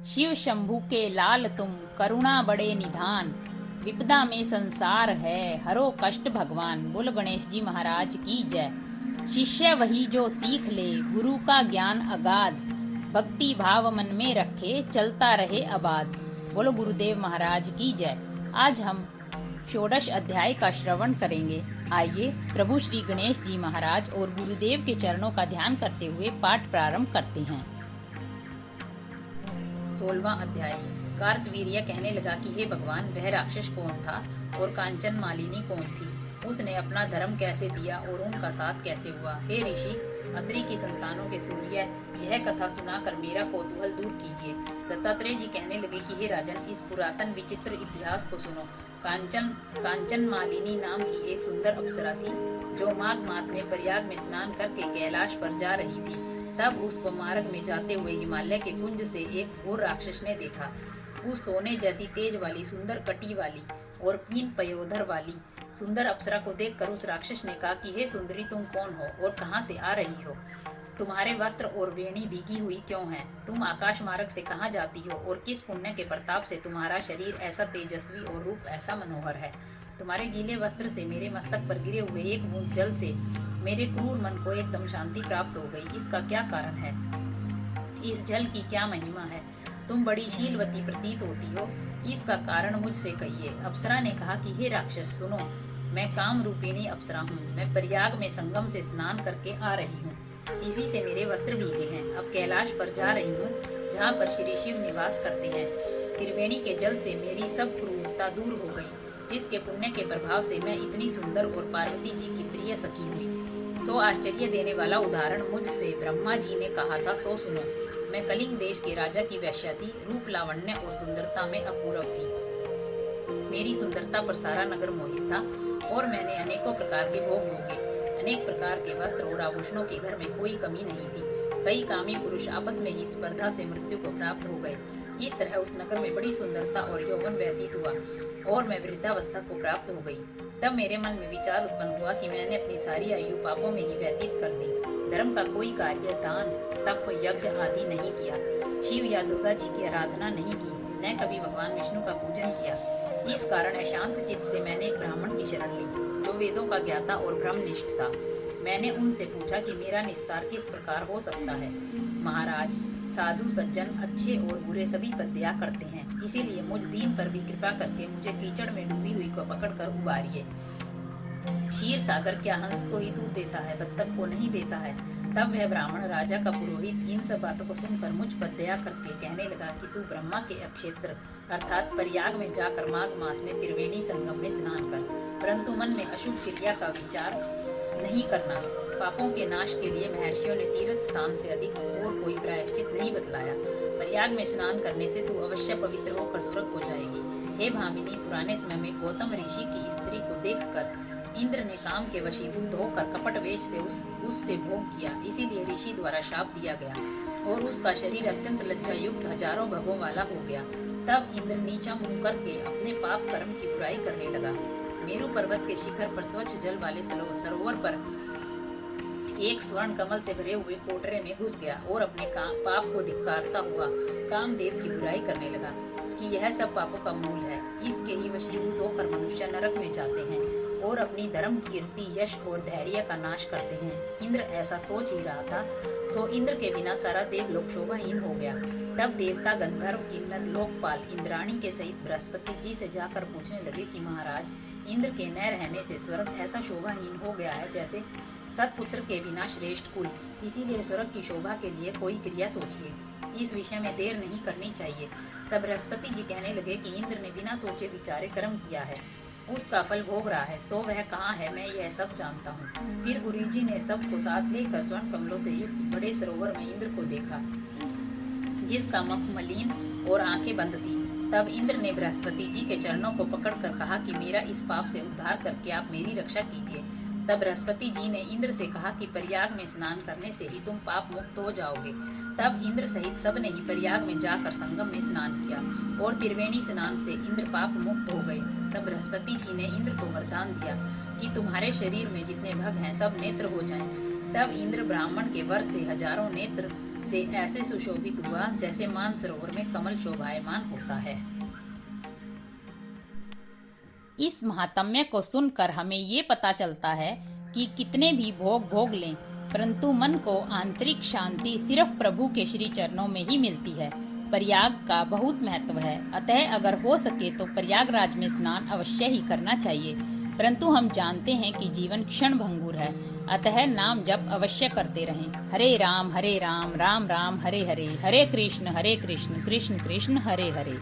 शिव शंभू के लाल तुम करुणा बड़े निधान, विपदा में संसार है हरो कष्ट भगवान। बोलो गणेश जी महाराज की जय। शिष्य वही जो सीख ले गुरु का ज्ञान अगाध, भक्ति भाव मन में रखे चलता रहे आबाद। बोलो गुरुदेव महाराज की जय। आज हम षोडश अध्याय का श्रवण करेंगे। आइए प्रभु श्री गणेश जी महाराज और गुरुदेव के चरणों का ध्यान करते हुए पाठ प्रारंभ करते हैं। 16वां अध्याय। कार्तवीर्य कहने लगा कि हे भगवान, वह राक्षस कौन था और कांचन मालिनी कौन थी? उसने अपना धर्म कैसे दिया और उनका साथ कैसे हुआ? हे ऋषि, अत्रि की संतानों के सूर्य, यह कथा सुनाकर मेरा कौतूहल दूर कीजिए। दत्तात्रेय जी कहने लगे कि हे राजन, इस पुरातन विचित्र इतिहास को सुनो। कांचन मालिनी नाम की एक सुंदर अप्सरा थी जो माघ मास में प्रयाग में स्नान करके कैलाश पर जा रही थी। तब उसको मार्ग में जाते हुए हिमालय के कुंज से एक और राक्षस ने देखा। उस सोने जैसी तेज वाली, सुंदर कटी वाली और 3 पयोधर वाली सुंदर अप्सरा को देखकर उस राक्षस ने कहा कि हे सुंदरी, तुम कौन हो और कहाँ से आ रही हो? तुम्हारे वस्त्र और वेणी भीगी हुई क्यों है? तुम आकाश मार्ग से कहाँ जाती हो और किस पुण्य के प्रताप से तुम्हारा शरीर ऐसा तेजस्वी और रूप ऐसा मनोहर है? तुम्हारे गीले वस्त्र से मेरे मस्तक पर गिरे हुए एक बूंद जल से मेरे क्रूर मन को एकदम शांति प्राप्त हो गई। इसका क्या कारण है? इस जल की क्या महिमा है? तुम बड़ी शीलवती प्रतीत होती हो, इसका कारण मुझसे कहिए। अप्सरा ने कहा कि हे राक्षस, सुनो, मैं काम रूपिणी अप्सरा हूँ। मैं प्रयाग में संगम से स्नान करके आ रही हूँ, इसी से मेरे वस्त्र भीगे हैं। अब कैलाश पर जा रही हूँ जहाँ पर श्री शिव निवास करते हैं। त्रिवेणी के जल से मेरी सब क्रूरता दूर हो गई, जिसके पुण्य के प्रभाव से मैं इतनी सुंदर और पार्वती जी की प्रिय सखी हुई। सो आश्चर्य देने वाला उदाहरण मुझसे ब्रह्मा जी ने कहा था, सो सुनो। मैं कलिंग देश के राजा की वैश्या थी, रूप लावण्य और सुंदरता में अपूर्व थी। मेरी सुंदरता पर सारा नगर मोहित था और मैंने अनेकों प्रकार के भोग भोगे। अनेक प्रकार के वस्त्र और आभूषणों के घर में कोई कमी नहीं थी। कई कामी पुरुष आपस में ही स्पर्धा से मृत्यु को प्राप्त हो गए। इस तरह उस नगर में बड़ी सुंदरता और यौवन व्यतीत हुआ और मैं वृद्धावस्था को प्राप्त हो गई। तब मेरे मन में विचार उत्पन्न हुआ कि मैंने अपनी सारी आयु पापों में ही व्यतीत कर दी। धर्म का कोई कार्य, दान, तप, यज्ञ आदि नहीं किया। शिव या दुर्गा जी की आराधना नहीं की, न कभी भगवान विष्णु का पूजन किया। इस कारण अशांत चित्त से मैंने एक ब्राह्मण की शरण ली, जो वेदों का ज्ञाता और ब्रह्मनिष्ठ था। मैंने उनसे पूछा कि मेरा निस्तार किस प्रकार हो सकता है। महाराज, साधु सज्जन अच्छे और बुरे सभी पर दया करते हैं, इसीलिए मुझ दीन पर भी कृपा करके मुझे कीचड़ में डूबी हुई को पकड़कर उबारिए। क्षीर सागर क्या हंस को ही दूध देता है, बत्तख को नहीं देता है? तब वह ब्राह्मण राजा का पुरोहित इन सब बातों को सुनकर मुझ पर दया करके कहने लगा कि तू ब्रह्मा के अक्षेत्र अर्थात प्रयाग में जाकर माघ मास में त्रिवेणी संगम में स्नान कर, परंतु मन में अशुभ क्रिया का विचार नहीं करना। पापों के नाश के लिए महर्षियों ने तीर्थ स्थान से अधिक और कोई प्रायश्चित नहीं बतलाया। प्रयाग में स्नान करने से तू अवश्य पवित्र होकर स्वर्ग हो जाएगी। हे भामिनी, पुराने समय में गौतम ऋषि की स्त्री को देखकर इंद्र ने काम के वशीभूत होकर कपट वेश से उससे भोग किया, इसीलिए ऋषि द्वारा शाप दिया गया और उसका शरीर अत्यंत लज्जा युक्त हजारों भगों वाला हो गया। तब इंद्र नीचा मुंह करके अपने पाप कर्म की बुराई करने लगा। मेरु पर्वत के शिखर पर स्वच्छ जल वाले सरोवर पर एक स्वर्ण कमल से भरे हुए कोटरे में घुस गया और अपने पाप को धिक्कारता हुआ कामदेव की बुराई करने लगा कि यह सब पापों का मूल है। इसके ही वशीभूत होकर मनुष्य नरक में जाते हैं और अपनी धर्म, कीर्ति, यश और धैर्य का नाश करते हैं। इंद्र ऐसा सोच ही रहा था, सो इंद्र के बिना सारा देवलोक शोभाहीन हो गया। तब देवता, गंधर्व, किन्नर, लोकपाल इंद्राणी के सहित बृहस्पति जी से जाकर पूछने लगे कि महाराज, इंद्र के न रहने से स्वर्ग ऐसा शोभाहीन हो गया है जैसे सतपुत्र के बिना श्रेष्ठ कुल। इसीलिए स्वर्ग की शोभा के लिए कोई क्रिया सोचिए। इस विषय में देर नहीं करनी चाहिए। तब बृहस्पति जी कहने लगे कि इंद्र ने बिना सोचे विचारे कर्म किया है, उसका फल भोग रहा है। सो वह कहाँ है, मैं यह सब जानता हूँ। फिर गुरु जी ने सबको साथ लेकर स्वर्ण कमलों से युक्त बड़े सरोवर में इंद्र को देखा, जिसका मुख मलिन और आंखें बंद थी। तब इंद्र ने बृहस्पति जी के चरणों को पकड़कर कहा कि मेरा इस पाप से उद्धार करके आप मेरी रक्षा कीजिए। तब बृहस्पति जी ने इंद्र से कहा कि प्रयाग में स्नान करने से ही तुम पाप मुक्त हो जाओगे। तब इंद्र सहित सब ने ही प्रयाग में जाकर संगम में स्नान किया और त्रिवेणी स्नान से इंद्र पाप मुक्त हो गए। तब बृहस्पति जी ने इंद्र को वरदान दिया कि तुम्हारे शरीर में जितने भग हैं सब नेत्र हो जाएं। तब इंद्र ब्राह्मण के वर से हजारों नेत्र से ऐसे सुशोभित हुआ जैसे मानसरोवर में कमल शोभायमान होता है। इस महात्म्य को सुनकर हमें ये पता चलता है कि कितने भी भोग भोग लें, परंतु मन को आंतरिक शांति सिर्फ प्रभु के श्री चरणों में ही मिलती है। प्रयाग का बहुत महत्व है, अतः अगर हो सके तो प्रयागराज में स्नान अवश्य ही करना चाहिए। परंतु हम जानते हैं कि जीवन क्षण भंगुर है, अतः नाम जप अवश्य करते रहें। हरे राम राम राम हरे हरे, हरे कृष्ण कृष्ण कृष्ण कृष्ण हरे हरे।